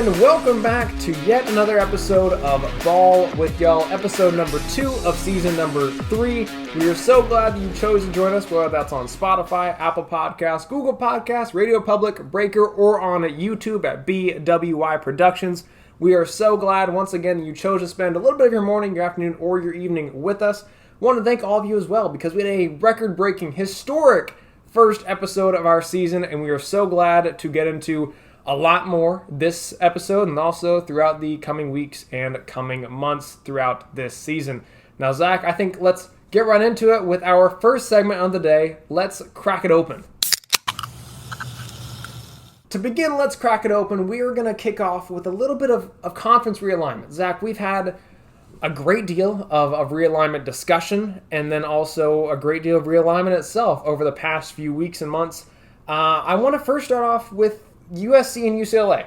and welcome back to yet another episode of Ball with Y'all, episode number 2 of season number 3. We are so glad that you chose to join us, whether that's on Spotify, Apple Podcasts, Google Podcasts, Radio Public, Breaker, or on YouTube at BWY Productions. We are so glad, once again, you chose to spend a little bit of your morning, your afternoon, or your evening with us. Want to thank all of you as well, because we had a record-breaking, historic first episode of our season, and we are so glad to get into a lot more this episode and also throughout the coming weeks and coming months throughout this season. Now, Zach, I think let's get right into it with our first segment of the day. Let's crack it open. To begin, let's crack it open. We are going to kick off with a little bit of conference realignment. Zach, we've had a great deal of realignment discussion and then also a great deal of realignment itself over the past few weeks and months. I want to first start off with USC and UCLA,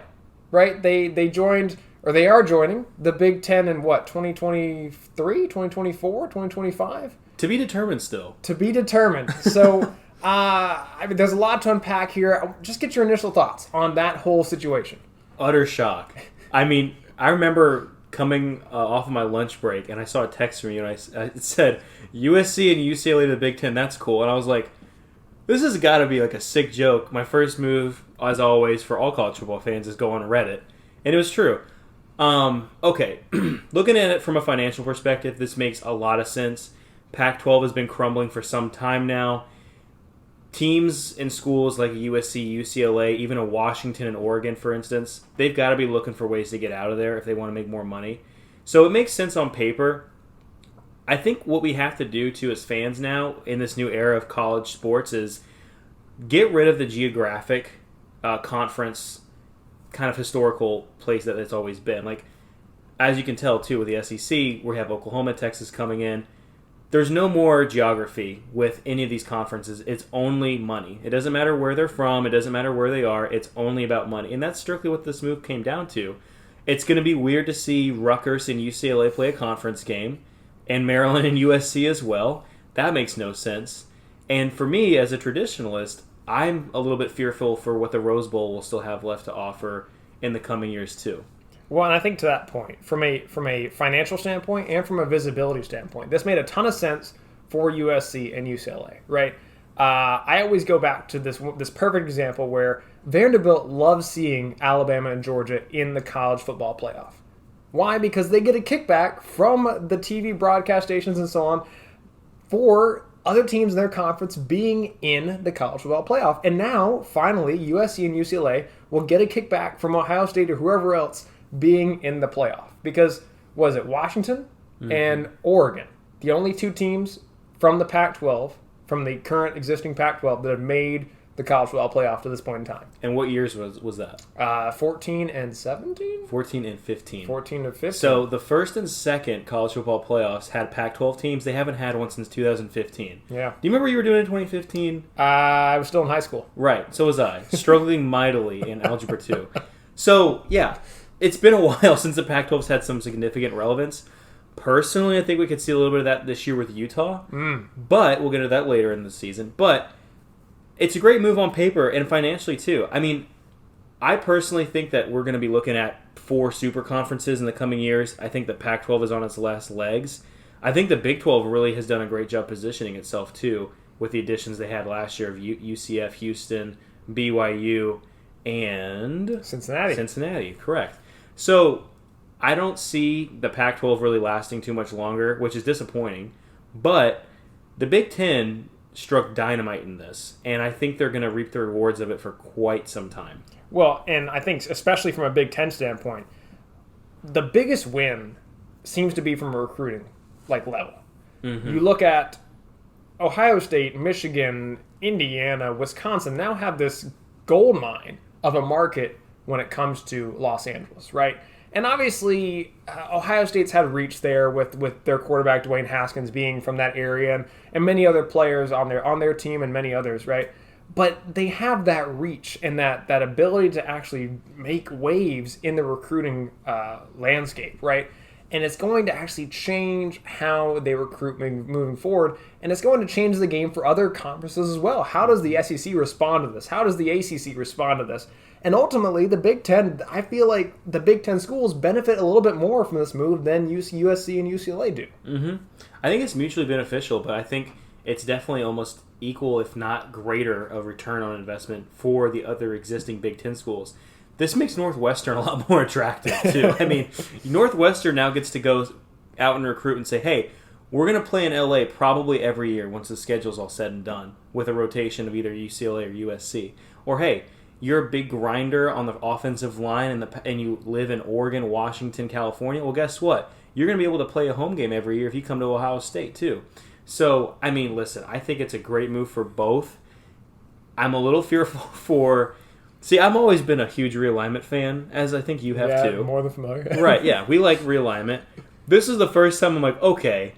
right? They joined, or they are joining, the Big Ten in what, 2023, 2024, 2025? To be determined still. To be determined. So, there's a lot to unpack here. Just get your initial thoughts on that whole situation. Utter shock. I mean, I remember coming off of my lunch break, and I saw a text from you, and it said, USC and UCLA to the Big Ten, that's cool. And I was like, this has got to be like a sick joke. My first move, as always, for all college football fans is go on Reddit. And it was true. Okay, looking at it from a financial perspective, this makes a lot of sense. Pac-12 has been crumbling for some time now. Teams in schools like USC, UCLA, even a Washington and Oregon, for instance, they've got to be looking for ways to get out of there if they want to make more money. So it makes sense on paper. I think what we have to do, too, as fans now, in this new era of college sports, is get rid of the geographic conference kind of historical place that it's always been. Like, as you can tell, too, with the SEC, we have Oklahoma, Texas coming in. There's no more geography with any of these conferences. It's only money. It doesn't matter where they're from. It doesn't matter where they are. It's only about money. And that's strictly what this move came down to. It's going to be weird to see Rutgers and UCLA play a conference game, and Maryland and USC as well. That makes no sense. And for me, as a traditionalist, I'm a little bit fearful for what the Rose Bowl will still have left to offer in the coming years, too. Well, and I think to that point, from a financial standpoint and from a visibility standpoint, this made a ton of sense for USC and UCLA, right? I always go back to this perfect example where Vanderbilt loves seeing Alabama and Georgia in the college football playoff. Why? Because they get a kickback from the TV broadcast stations and so on for other teams in their conference being in the college football playoff. And now, finally, USC and UCLA will get a kickback from Ohio State or whoever else being in the playoff. Because, was it Washington and Oregon, the only two teams from the Pac-12, from the current existing Pac-12, that have made the college football playoff to this point in time. And what years was that? 14 and 17? 14 and 15. 14 and 15. So the first and second college football playoffs had Pac-12 teams. They haven't had one since 2015. Yeah. Do you remember what you were doing in 2015? I was still in high school. Right. So was I. Struggling mightily in Algebra 2. So, yeah. It's been a while since the Pac-12's had some significant relevance. Personally, I think we could see a little bit of that this year with Utah. But we'll get into that later in the season. But it's a great move on paper and financially, too. I mean, I personally think that we're going to be looking at 4 super conferences in the coming years. I think the Pac-12 is on its last legs. I think the Big 12 really has done a great job positioning itself, too, with the additions they had last year of UCF, Houston, BYU, and Cincinnati, correct. So I don't see the Pac-12 really lasting too much longer, which is disappointing. But the Big Ten struck dynamite in this, and I think they're going to reap the rewards of it for quite some time. Well, and I think especially from a Big Ten standpoint, the biggest win seems to be from a recruiting level. You look at Ohio State, Michigan, Indiana, Wisconsin now have this gold mine of a market when it comes to Los Angeles, right? And obviously, Ohio State's had reach there with their quarterback, Dwayne Haskins, being from that area, and many other players on their team and many others, right? But they have that reach and that ability to actually make waves in the recruiting landscape, right? And it's going to actually change how they recruit moving forward. And it's going to change the game for other conferences as well. How does the SEC respond to this? How does the ACC respond to this? And ultimately, the Big Ten, I feel like the Big Ten schools benefit a little bit more from this move than USC and UCLA do. Mm-hmm. I think it's mutually beneficial, but I think it's definitely almost equal, if not greater, of return on investment for the other existing Big Ten schools. This makes Northwestern a lot more attractive, too. I mean, Northwestern now gets to go out and recruit and say, hey, we're going to play in LA probably every year once the schedule's all said and done, with a rotation of either UCLA or USC. Or, hey, you're a big grinder on the offensive line and you live in Oregon, Washington, California. Well, guess what? You're going to be able to play a home game every year if you come to Ohio State, too. So, I mean, listen, I think it's a great move for both. I'm a little fearful for... See, I've always been a huge realignment fan, as I think you have too. More than familiar. Right, yeah, we like realignment. This is the first time I'm like, okay,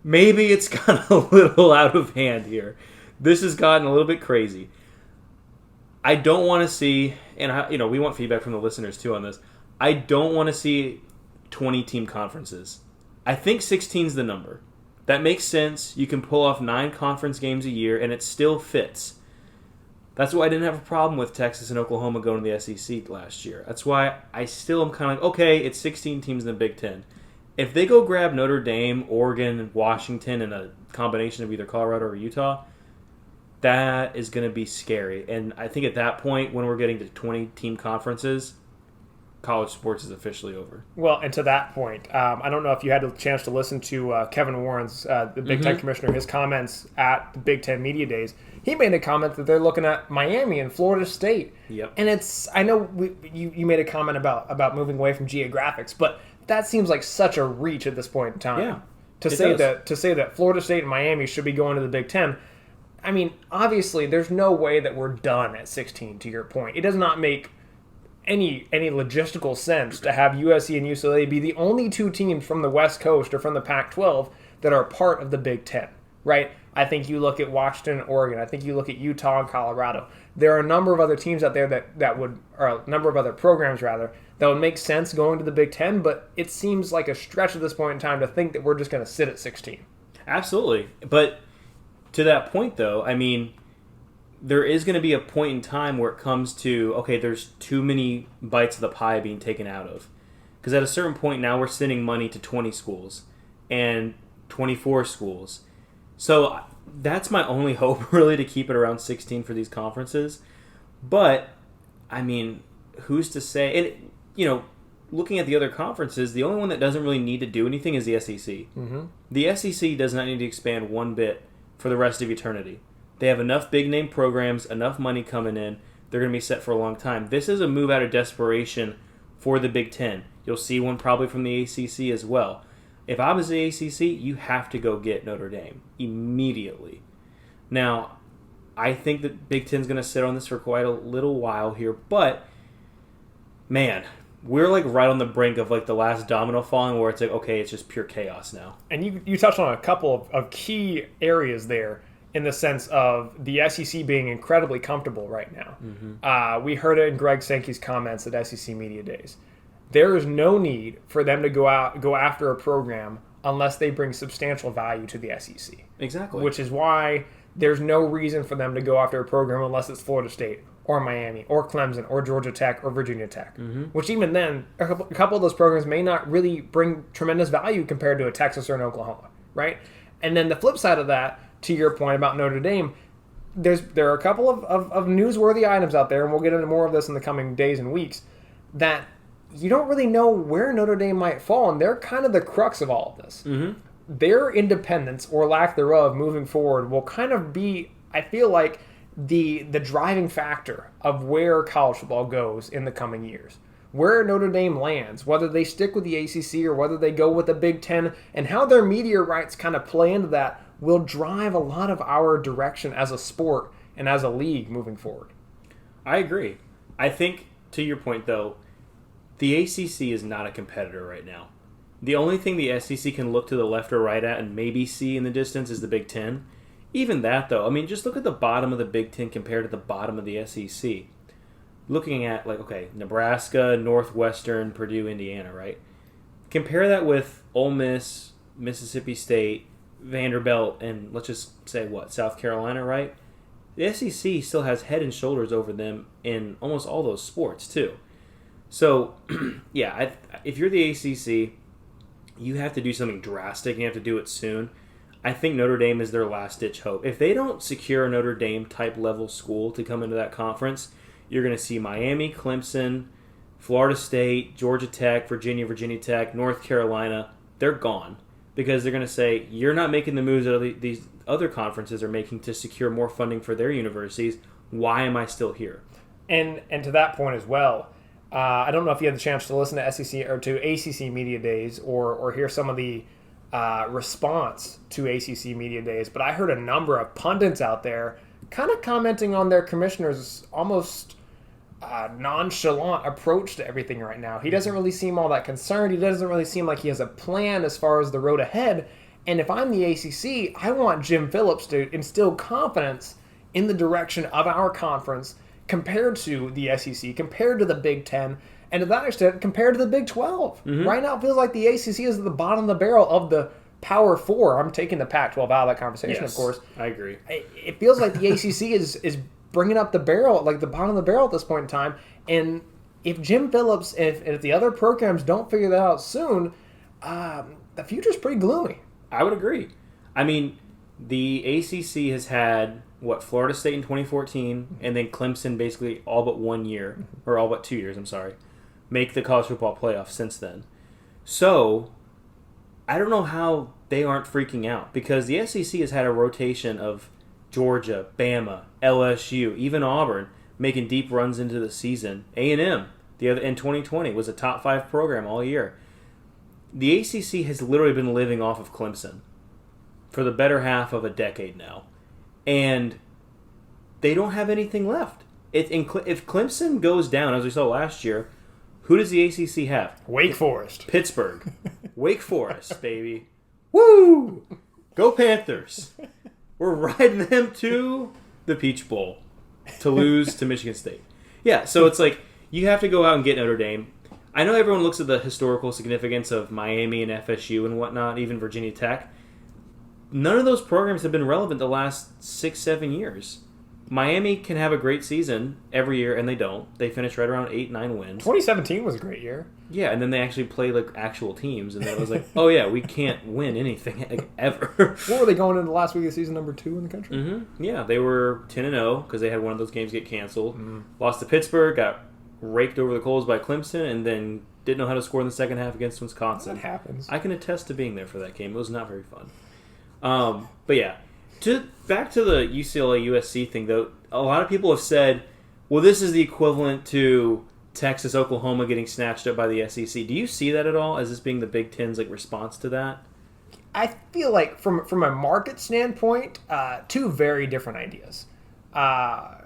maybe it's gotten a little out of hand here. This has gotten a little bit crazy. I don't want to see, and we want feedback from the listeners too on this. I don't want to see 20-team conferences. I think 16 is the number. That makes sense. You can pull off 9 conference games a year, and it still fits. That's why I didn't have a problem with Texas and Oklahoma going to the SEC last year. That's why I still am kind of like, okay, it's 16 teams in the Big Ten. If they go grab Notre Dame, Oregon, Washington, and a combination of either Colorado or Utah, that is going to be scary. And I think at that point, when we're getting to 20-team conferences, college sports is officially over. Well, and to that point, I don't know if you had a chance to listen to Kevin Warren's, the Big Ten commissioner, his comments at the Big Ten Media Days. He made a comment that they're looking at Miami and Florida State. Yep. And I know you made a comment about moving away from geographics, but that seems like such a reach at this point in time. Yeah, to say that Florida State and Miami should be going to the Big Ten. I mean, obviously, there's no way that we're done at 16. To your point, it does not make any logistical sense to have USC and UCLA be the only 2 teams from the West Coast or from the Pac-12 that are part of the Big Ten, right? I think you look at Washington and Oregon. I think you look at Utah and Colorado. There are a number of other teams out there that would, or a number of other programs rather, that would make sense going to the Big Ten, but it seems like a stretch at this point in time to think that we're just going to sit at 16. Absolutely. But to that point, though, I mean, there is going to be a point in time where it comes to, okay, there's too many bites of the pie being taken out of. Because at a certain point now we're sending money to 20 schools and 24 schools. So that's my only hope, really, to keep it around 16 for these conferences. But, I mean, who's to say? And, looking at the other conferences, the only one that doesn't really need to do anything is the SEC. Mm-hmm. The SEC does not need to expand one bit for the rest of eternity. They have enough big-name programs, enough money coming in. They're going to be set for a long time. This is a move out of desperation for the Big Ten. You'll see one probably from the ACC as well. If I was the ACC, you have to go get Notre Dame immediately. Now, I think that Big Ten's going to sit on this for quite a little while here, but, man, we're like right on the brink of like the last domino falling where it's like, okay, it's just pure chaos now. And you touched on a couple of key areas there in the sense of the SEC being incredibly comfortable right now. Mm-hmm. We heard it in Greg Sankey's comments at SEC Media Days. There is no need for them to go after a program unless they bring substantial value to the SEC. Exactly. Which is why there's no reason for them to go after a program unless it's Florida State or Miami or Clemson or Georgia Tech or Virginia Tech. Mm-hmm. Which even then, a couple of those programs may not really bring tremendous value compared to a Texas or an Oklahoma, right? And then the flip side of that, to your point about Notre Dame, there are a couple of newsworthy items out there, and we'll get into more of this in the coming days and weeks, that you don't really know where Notre Dame might fall, and they're kind of the crux of all of this. Mm-hmm. Their independence, or lack thereof, moving forward will kind of be, I feel like, the driving factor of where college football goes in the coming years. Where Notre Dame lands, whether they stick with the ACC or whether they go with the Big Ten, and how their media rights kind of play into that will drive a lot of our direction as a sport and as a league moving forward. I agree. I think, to your point, though, the ACC is not a competitor right now. The only thing the SEC can look to the left or right at and maybe see in the distance is the Big Ten. Even that, though, I mean, just look at the bottom of the Big Ten compared to the bottom of the SEC. Looking at, like, okay, Nebraska, Northwestern, Purdue, Indiana, right? compare that with Ole Miss, Mississippi State, Vanderbilt, and let's just say South Carolina, right? The SEC still has head and shoulders over them in almost all those sports too. So, yeah, if you're the ACC, you have to do something drastic and you have to do it soon. I think Notre Dame is their last-ditch hope. If they don't secure a Notre Dame-type level school to come into that conference, you're going to see Miami, Clemson, Florida State, Georgia Tech, Virginia Tech, North Carolina. They're gone because they're going to say, you're not making the moves that these other conferences are making to secure more funding for their universities. Why am I still here? And to that point as well, I don't know if you had the chance to listen to SEC or to ACC Media Days or hear some of the response to ACC Media Days, but I heard a number of pundits out there kind of commenting on their commissioner's almost nonchalant approach to everything right now. He doesn't really seem all that concerned. He doesn't really seem like he has a plan as far as the road ahead. And if I'm the ACC, I want Jim Phillips to instill confidence in the direction of our conference compared to the SEC, compared to the Big Ten, and to that extent, compared to the Big 12. Mm-hmm. Right now, it feels like the ACC is at the bottom of the barrel of the Power Four. I'm taking the Pac-12 out of that conversation, yes, of course. I agree. It feels like the ACC is bringing up the barrel, like the bottom of the barrel at this point in time. And if Jim Phillips, if the other programs don't figure that out soon, the future's pretty gloomy. I would agree. I mean, the ACC has had, Florida State in 2014, and then Clemson basically all but 1 year, or all but 2 years, make the college football playoff since then. So, I don't know how they aren't freaking out, because the SEC has had a rotation of Georgia, Bama, LSU, even Auburn, making deep runs into the season. A&M, in 2020, was a top 5 program all year. The ACC has literally been living off of Clemson for the better half of a decade now. And they don't have anything left. If Clemson goes down, as we saw last year, who does the ACC have? Wake Forest. Pittsburgh. Wake Forest, baby. Woo! Go Panthers. We're riding them to the Peach Bowl to lose to Michigan State. Yeah, so it's like you have to go out and get Notre Dame. I know everyone looks at the historical significance of Miami and FSU and whatnot, even Virginia Tech. None of those programs have been relevant the last 6-7 years. Miami can have a great season every year, and they don't. They finish right around 8-9 wins. 2017 was a great year. Yeah, and then they actually play like actual teams, and then it was like, oh yeah, we can't win anything ever. What were they going into the last week of season, number 2 in the country? Mm-hmm. Yeah, they were 10-0 because they had one of those games get canceled. Mm-hmm. Lost to Pittsburgh, got raked over the coals by Clemson, and then didn't know how to score in the second half against Wisconsin. That happens. I can attest to being there for that game. It was not very fun. But yeah, back to the UCLA USC thing though. A lot of people have said, well, this is the equivalent to Texas Oklahoma getting snatched up by the SEC. Do you see that at all as this being the Big Ten's response to that? I feel like from a market standpoint, two very different ideas. On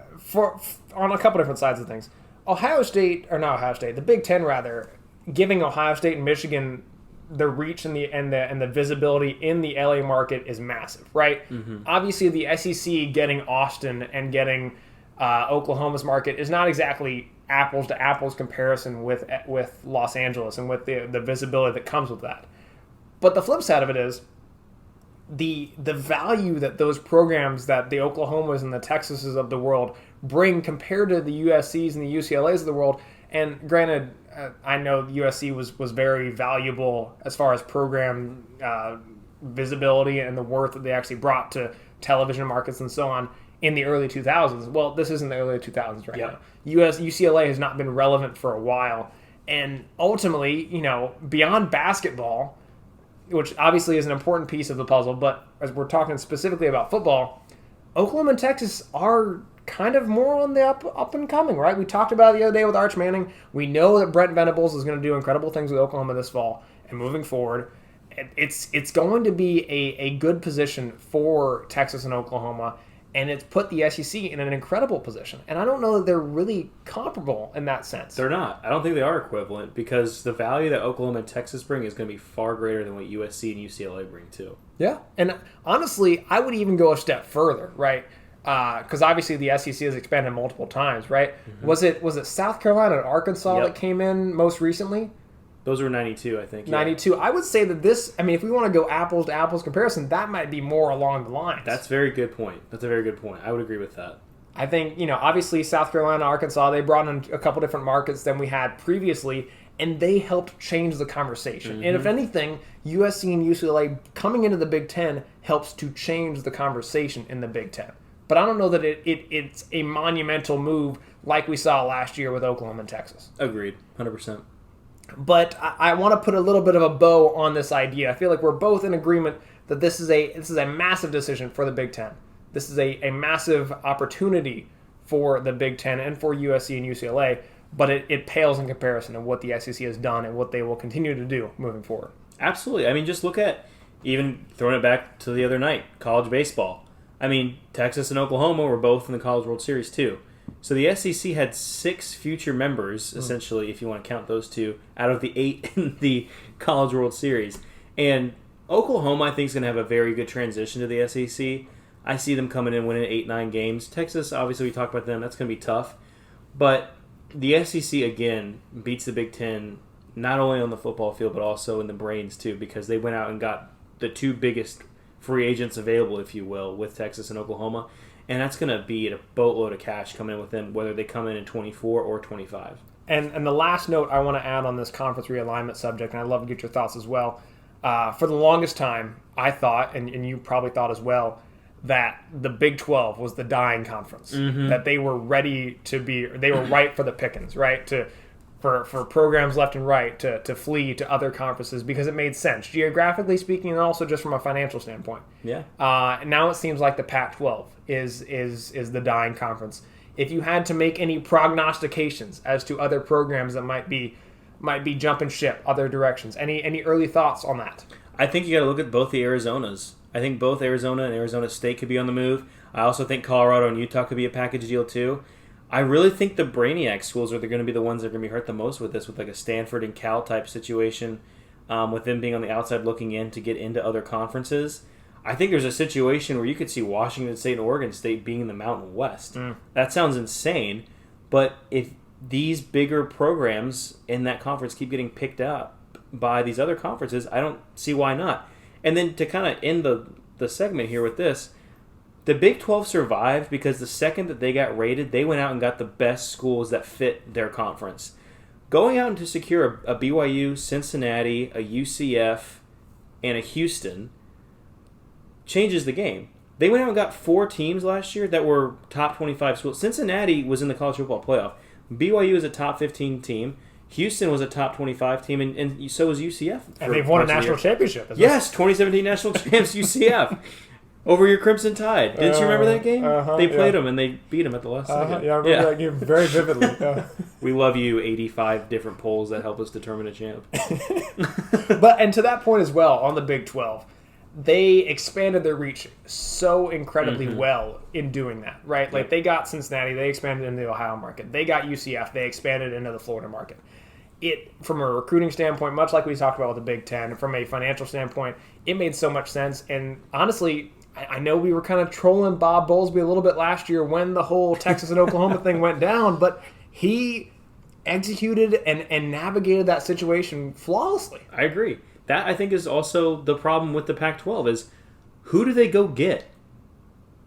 a couple different sides of things. The Big Ten rather, giving Ohio State and Michigan the reach and the visibility in the LA market is massive, right? Mm-hmm. Obviously, the SEC getting Austin and getting Oklahoma's market is not exactly apples to apples comparison with Los Angeles and with the visibility that comes with that. But the flip side of it is the value that those programs, that the Oklahomas and the Texases of the world bring compared to the USCs and the UCLAs of the world. And granted, I know the USC was very valuable as far as program visibility and the worth that they actually brought to television markets and so on in the early 2000s. Well, this isn't the early 2000s right now. UCLA has not been relevant for a while. And ultimately, beyond basketball, which obviously is an important piece of the puzzle, but as we're talking specifically about football, Oklahoma and Texas are kind of more on the up and coming, right? We talked about it the other day with Arch Manning. We know that Brent Venables is going to do incredible things with Oklahoma this fall, and moving forward, it's going to be a good position for Texas and Oklahoma, and it's put the SEC in an incredible position. And I don't know that they're really comparable in that sense. They're not. I don't think they are equivalent because the value that Oklahoma and Texas bring is going to be far greater than what USC and UCLA bring too. Yeah, and honestly, I would even go a step further, right? Because obviously the SEC has expanded multiple times, right? Mm-hmm. Was it South Carolina and Arkansas that came in most recently? Those were 92, I think. Yeah. 92. I would say that this, I mean, if we want to go apples to apples comparison, that might be more along the lines. That's a very good point. I would agree with that. I think, obviously South Carolina, Arkansas, they brought in a couple different markets than we had previously, and they helped change the conversation. Mm-hmm. And if anything, USC and UCLA coming into the Big Ten helps to change the conversation in the Big Ten. But I don't know that it's a monumental move like we saw last year with Oklahoma and Texas. Agreed, 100%. But I want to put a little bit of a bow on this idea. I feel like we're both in agreement that this is a massive decision for the Big Ten. This is a massive opportunity for the Big Ten and for USC and UCLA, but it pales in comparison to what the SEC has done and what they will continue to do moving forward. Absolutely. I mean, just look at, even throwing it back to the other night, college baseball. I mean, Texas and Oklahoma were both in the College World Series too. So the SEC had 6 future members, essentially, if you want to count those two, out of the 8 in the College World Series. And Oklahoma, I think, is going to have a very good transition to the SEC. I see them coming in winning 8-9 games. Texas, obviously, we talked about them. That's going to be tough. But the SEC, again, beats the Big Ten not only on the football field, but also in the brains, too, because they went out and got the 2 biggest free agents available, if you will, with Texas and Oklahoma. And that's going to be a boatload of cash coming in with them, whether they come in 24 or 25. And the last note I want to add on this conference realignment subject, and I'd love to get your thoughts as well. For the longest time, I thought, and you probably thought as well, that the Big 12 was the dying conference. Mm-hmm. That they were ready to be, they were ripe for the pickings, right? For programs left and right to flee to other conferences because it made sense, geographically speaking, and also just from a financial standpoint. Yeah. Now it seems like the Pac-12 is the dying conference. If you had to make any prognostications as to other programs that might be jumping ship other directions, any early thoughts on that? I think you got to look at both the Arizonas. I think both Arizona and Arizona State could be on the move. I also think Colorado and Utah could be a package deal too. I really think the Brainiac schools are going to be the ones that are going to be hurt the most with this, with like a Stanford and Cal type situation, with them being on the outside looking in to get into other conferences. I think there's a situation where you could see Washington State and Oregon State being in the Mountain West. That sounds insane, but if these bigger programs in that conference keep getting picked up by these other conferences, I don't see why not. And then to kind of end the segment here with this, the Big 12 survived because the second that they got rated, they went out and got the best schools that fit their conference. Going out and to secure a BYU, Cincinnati, a UCF, and a Houston changes the game. They went out and got 4 teams last year that were top 25 schools. Cincinnati was in the college football playoff. BYU is a top 15 team. Houston was a top 25 team, and so was UCF. And they've won a national championship. Yes, 2017 national champs UCF. Over your Crimson Tide. Didn't you remember that game? They played them, and they beat them at the last second. Yeah, I remember that game very vividly. We love you, 85 different polls that help us determine a champ. And to that point as well, on the Big 12, they expanded their reach so incredibly well in doing that, right? Like, they got Cincinnati, they expanded into the Ohio market. They got UCF, they expanded into the Florida market. From a recruiting standpoint, much like we talked about with the Big Ten, from a financial standpoint, it made so much sense. And honestly, I know we were kind of trolling Bob Bowlesby a little bit last year when the whole Texas and Oklahoma thing went down, but he executed and navigated that situation flawlessly. I agree. That, I think, is also the problem with the Pac-12 is who do they go get?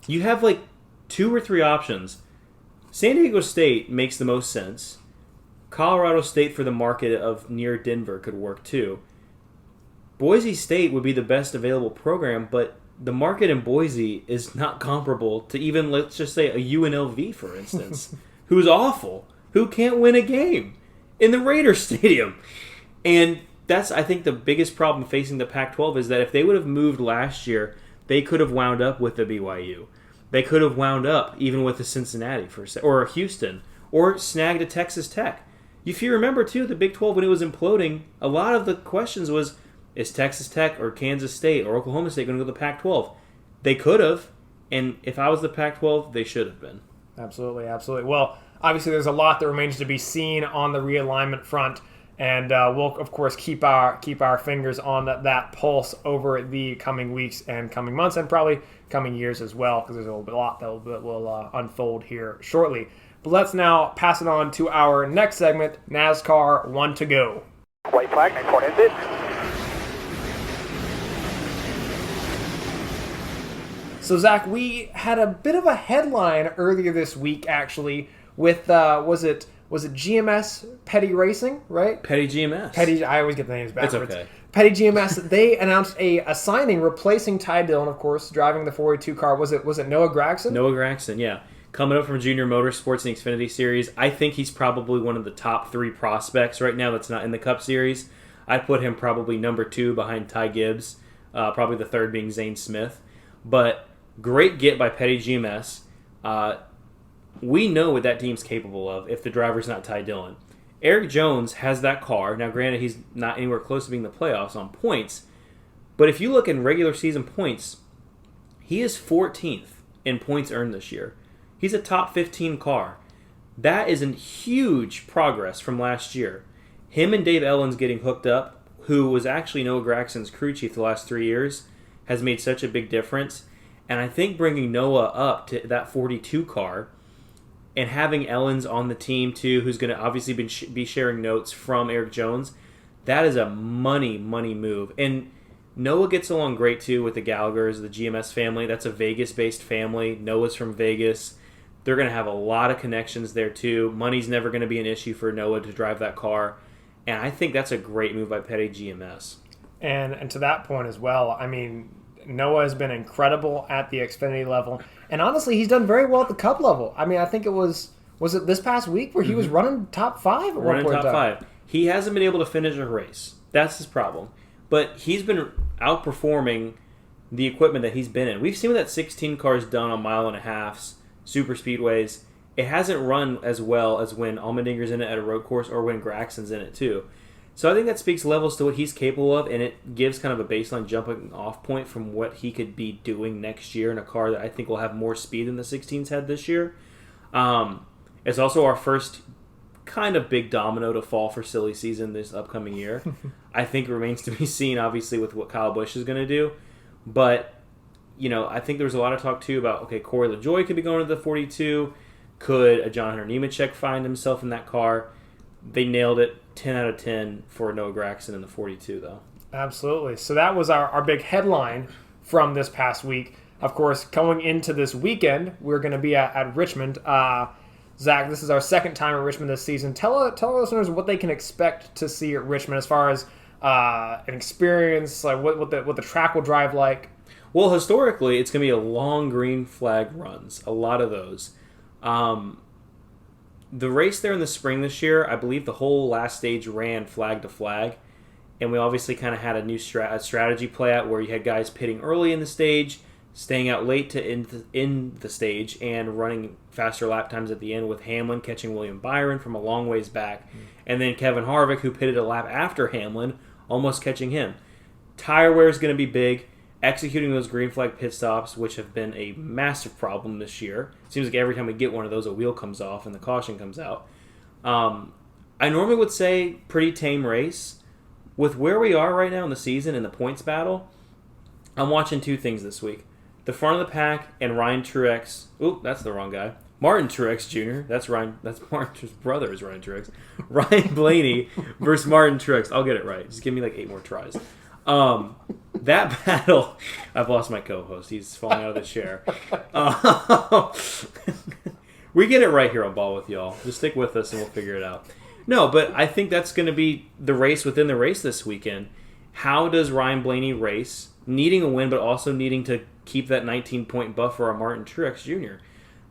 You have like 2 or 3 options. San Diego State makes the most sense. Colorado State for the market of near Denver could work too. Boise State would be the best available program, but the market in Boise is not comparable to even, let's just say, a UNLV, for instance, who's awful, who can't win a game in the Raiders Stadium. And that's, I think, the biggest problem facing the Pac-12 is that if they would have moved last year, they could have wound up with the BYU. They could have wound up even with the Cincinnati or Houston, or snagged a Texas Tech. If you remember, too, the Big 12, when it was imploding, a lot of the questions was, is Texas Tech or Kansas State or Oklahoma State going to go to the Pac-12? They could have, and if I was the Pac-12, they should have been. Absolutely, absolutely. Well, obviously there's a lot that remains to be seen on the realignment front, and we'll, of course, keep our fingers on that pulse over the coming weeks and coming months, and probably coming years as well, because there's a lot that will unfold here shortly. But let's now pass it on to our next segment, NASCAR 1 to Go. White flag, next one is it. So, Zach, we had a bit of a headline earlier this week, actually, with, was it GMS Petty Racing, right? Petty GMS. Petty, I always get the names backwards. It's okay. Petty GMS, they announced a signing replacing Ty Dillon, of course, driving the 482 car. Was it Noah Gragson? Noah Gragson, yeah. Coming up from Junior Motorsports in the Xfinity Series. I think he's probably one of the top 3 prospects right now that's not in the Cup Series. I'd put him probably number 2 behind Ty Gibbs, probably the 3rd being Zane Smith. But great get by Petty GMS. We know what that team's capable of if the driver's not Ty Dillon. Eric Jones has that car. Now, granted, he's not anywhere close to being the playoffs on points. But if you look in regular season points, he is 14th in points earned this year. He's a top 15 car. That is a huge progress from last year. Him and Dave Ellens getting hooked up, who was actually Noah Gragson's crew chief the last 3 years, has made such a big difference. And I think bringing Noah up to that 42 car and having Ellens on the team too, who's going to obviously be sharing notes from Eric Jones, that is a money move. And Noah gets along great too with the Gallaghers, the GMS family. That's a Vegas-based family. Noah's from Vegas. They're going to have a lot of connections there too. Money's never going to be an issue for Noah to drive that car. And I think that's a great move by Petty GMS. And to that point as well, I mean, Noah has been incredible at the Xfinity level. And honestly, he's done very well at the Cup level. I mean, I think was it this past week where he was running top 5 at one point? Running top 5. He hasn't been able to finish a race. That's his problem. But he's been outperforming the equipment that he's been in. We've seen what that 16 cars done on 1.5 miles, super speedways. It hasn't run as well as when Allmendinger's in it at a road course or when Gragson's in it too. So I think that speaks levels to what he's capable of, and it gives kind of a baseline jumping off point from what he could be doing next year in a car that I think will have more speed than the 16s had this year. It's also our first kind of big domino to fall for silly season this upcoming year. I think it remains to be seen, obviously, with what Kyle Busch is going to do. But, you know, I think there was a lot of talk, too, about, okay, Corey LaJoie could be going to the 42. Could a John Hunter Nemechek find himself in that car? They nailed it. 10 out of 10 for Noah Gragson in the 42, though. Absolutely. So that was our big headline from this past week. Of course, going into this weekend, we're going to be at Richmond. Zach, this is our second time at Richmond this season. Tell our listeners what they can expect to see at Richmond as far as an experience, like what the track will drive like. Well, historically, it's going to be a long green flag runs, a lot of those. The race there in the spring this year, I believe the whole last stage ran flag to flag, and we obviously kind of had a new strategy play out where you had guys pitting early in the stage, staying out late to end the stage, and running faster lap times at the end, with Hamlin catching William Byron from a long ways back, and then Kevin Harvick, who pitted a lap after Hamlin, almost catching him. Tire wear is going to be big. Executing those green flag pit stops, which have been a massive problem this year. It seems like every time we get one of those, a wheel comes off and the caution comes out. I normally would say pretty tame race. With where we are right now in the season in the points battle, I'm watching 2 things this week. The front of the pack and Ryan Truex. Oop, that's the wrong guy. Martin Truex Jr. That's Martin's brother is Ryan Truex. Ryan Blaney versus Martin Truex. I'll get it right. Just give me like 8 more tries. That battle, I've lost my co-host. He's falling out of the chair. We get it right here on Ball with y'all. Just stick with us and we'll figure it out. No, but I think that's going to be the race within the race this weekend. How does Ryan Blaney race, needing a win, but also needing to keep that 19-point buffer on Martin Truex Jr.?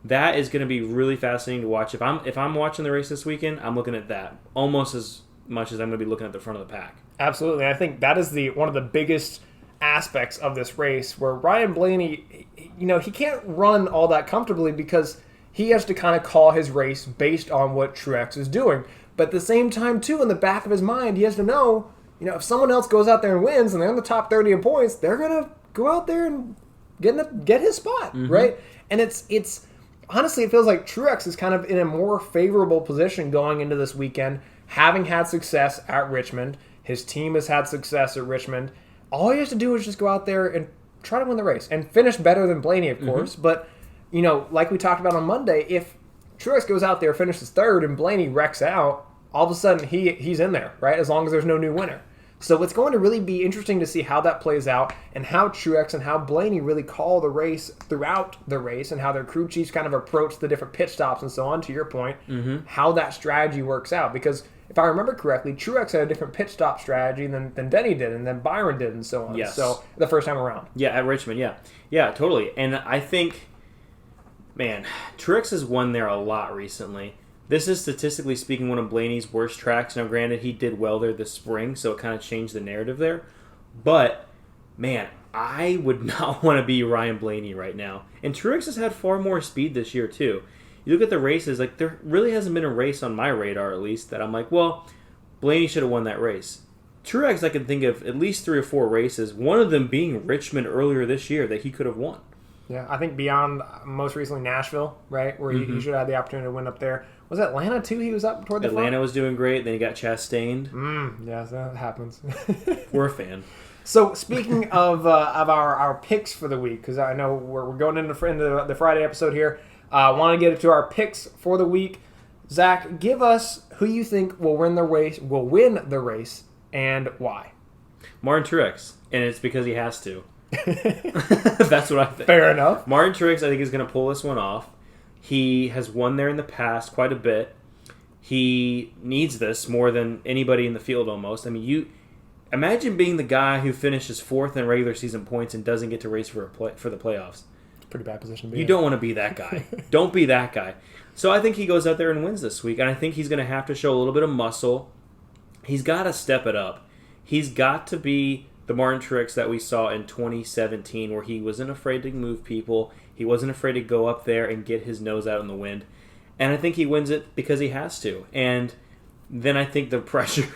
That is going to be really fascinating to watch. If I'm watching the race this weekend, I'm looking at that almost as much as I'm going to be looking at the front of the pack. Absolutely. I think that is one of the biggest aspects of this race, where Ryan Blaney, he can't run all that comfortably because he has to kind of call his race based on what Truex is doing. But at the same time, too, in the back of his mind, he has to know, if someone else goes out there and wins and they're in the top 30 in points, they're going to go out there and get his spot, right? And it's honestly, it feels like Truex is kind of in a more favorable position going into this weekend, having had success at Richmond. His team has had success at Richmond. All he has to do is just go out there and try to win the race and finish better than Blaney, of course. But, like we talked about on Monday, if Truex goes out there, finishes third, and Blaney wrecks out, all of a sudden he's in there, right? As long as there's no new winner. So it's going to really be interesting to see how that plays out and how Truex and how Blaney really call the race throughout the race and how their crew chiefs kind of approach the different pit stops and so on, to your point, how that strategy works out. Because if I remember correctly, Truex had a different pit stop strategy than Denny did and then Byron did and so on. Yes. So the first time around. Yeah, at Richmond, yeah. Yeah, totally. And I think, man, Truex has won there a lot recently. This is, statistically speaking, one of Blaney's worst tracks. Now, granted, he did well there this spring, so it kind of changed the narrative there. But, man, I would not want to be Ryan Blaney right now. And Truex has had far more speed this year, too. You look at the races, like, there really hasn't been a race on my radar, at least, that I'm like, well, Blaney should have won that race. Truex, I can think of at least 3 or 4 races, one of them being Richmond earlier this year, that he could have won. Yeah, I think beyond most recently Nashville, right, where he should have had the opportunity to win up there. Was it Atlanta, too? He was up toward the front? Atlanta was doing great. Then he got Chastained. Yeah, that happens. We're a fan. So speaking of our picks for the week, because I know we're going into the Friday episode here, I want to get to our picks for the week. Zach, give us who you think will win the race, and why. Martin Truex, and it's because he has to. That's what I think. Fair enough. Martin Truex, I think, is going to pull this one off. He has won there in the past quite a bit. He needs this more than anybody in the field almost. I mean, you imagine being the guy who finishes 4th in regular season points and doesn't get to race for the playoffs. It's a pretty bad position to be in. You in. don't want to be that guy. Don't be that guy. So I think he goes out there and wins this week, and I think he's going to have to show a little bit of muscle. He's got to step it up. He's got to be the Martin Truex that we saw in 2017, where he wasn't afraid to move people. He wasn't afraid to go up there and get his nose out in the wind. And I think he wins it because he has to. And then I think the pressure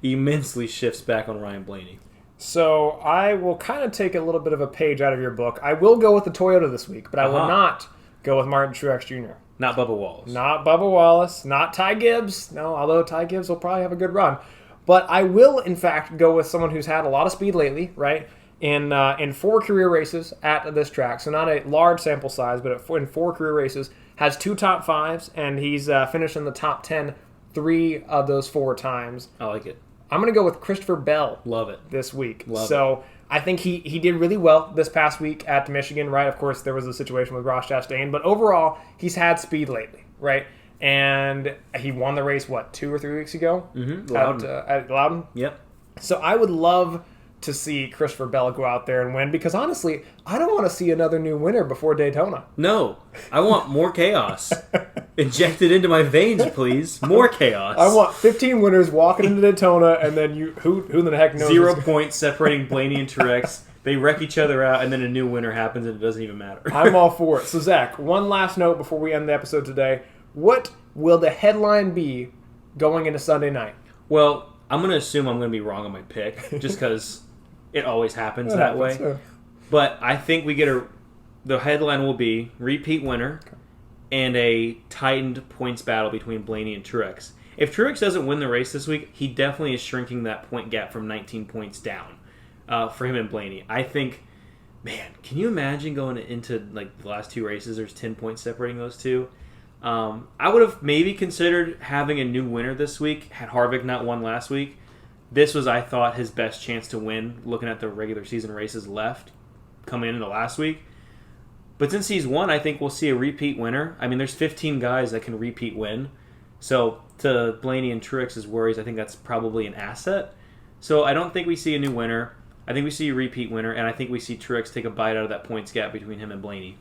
immensely shifts back on Ryan Blaney. So I will kind of take a little bit of a page out of your book. I will go with the Toyota this week, but I will not go with Martin Truex Jr. Not Bubba Wallace. Not Bubba Wallace. Not Ty Gibbs. No, although Ty Gibbs will probably have a good run. But I will, in fact, go with someone who's had a lot of speed lately, right? In 4 career races at this track, so not a large sample size, but in 4 career races, has 2 top 5s, and he's finished in the top 10 3 of those 4 times. I like it. I'm going to go with Christopher Bell. Love it. This week. Love it. I think he did really well this past week at Michigan, right? Of course, there was a situation with Ross Chastain, but overall, he's had speed lately, right? And he won the race, 2 or 3 weeks ago? Loudon. At Loudon? Yep. So I would love to see Christopher Bell go out there and win, because honestly, I don't want to see another new winner before Daytona. No, I want more chaos injected into my veins, please. More chaos. I want 15 winners walking into Daytona, and then who the heck knows? 0 points separating Blaney and Truex. They wreck each other out, and then a new winner happens, and it doesn't even matter. I'm all for it. So Zach, one last note before we end the episode today. What will the headline be going into Sunday night? Well, I'm going to assume I'm going to be wrong on my pick, just because it always happens that way. So. But I think the headline will be repeat winner and a tightened points battle between Blaney and Truex. If Truex doesn't win the race this week, he definitely is shrinking that point gap from 19 points down for him and Blaney. I think, man, can you imagine going into like the last 2 races, there's 10 points separating those two? I would have maybe considered having a new winner this week had Harvick not won last week. This was, I thought, his best chance to win, looking at the regular season races left coming into last week. But since he's won, I think we'll see a repeat winner. I mean, there's 15 guys that can repeat win. So to Blaney and Truex's worries, I think that's probably an asset. So I don't think we see a new winner. I think we see a repeat winner, and I think we see Truex take a bite out of that points gap between him and Blaney.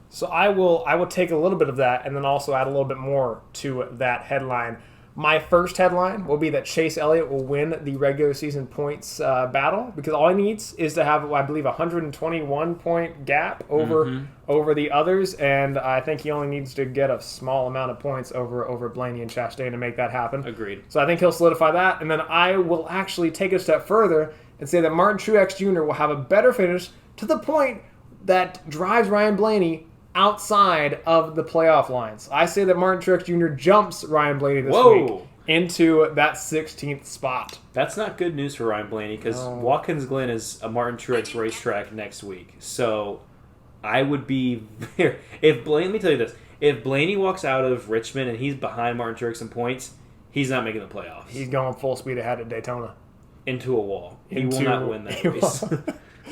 So I will take a little bit of that and then also add a little bit more to that headline. My first headline will be that Chase Elliott will win the regular season points battle, because all he needs is to have, I believe, a 121-point gap over the others, and I think he only needs to get a small amount of points over Blaney and Chastain to make that happen. Agreed. So I think he'll solidify that, and then I will actually take it a step further and say that Martin Truex Jr. will have a better finish to the point that drives Ryan Blaney outside of the playoff lines. I say that Martin Truex Jr. jumps Ryan Blaney this week into that 16th spot. That's not good news for Ryan Blaney, because Watkins Glen is a Martin Truex racetrack next week. So I would be very... let me tell you this. If Blaney walks out of Richmond and he's behind Martin Truex in points, He's not making the playoffs. He's going full speed ahead at Daytona. Into a wall. He will not win that he race.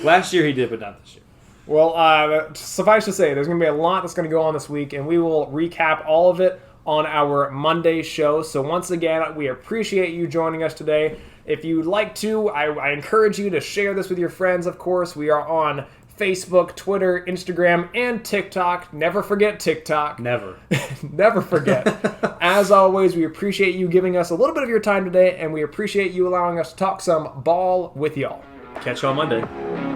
Last year he did, but not this year. Well, suffice to say, there's going to be a lot that's going to go on this week, and we will recap all of it on our Monday show. So once again, we appreciate you joining us today. If you'd like to, I encourage you to share this with your friends, of course. We are on Facebook, Twitter, Instagram, and TikTok. Never forget TikTok. Never. Never forget. As always, we appreciate you giving us a little bit of your time today, and we appreciate you allowing us to talk some ball with y'all. Catch you on Monday.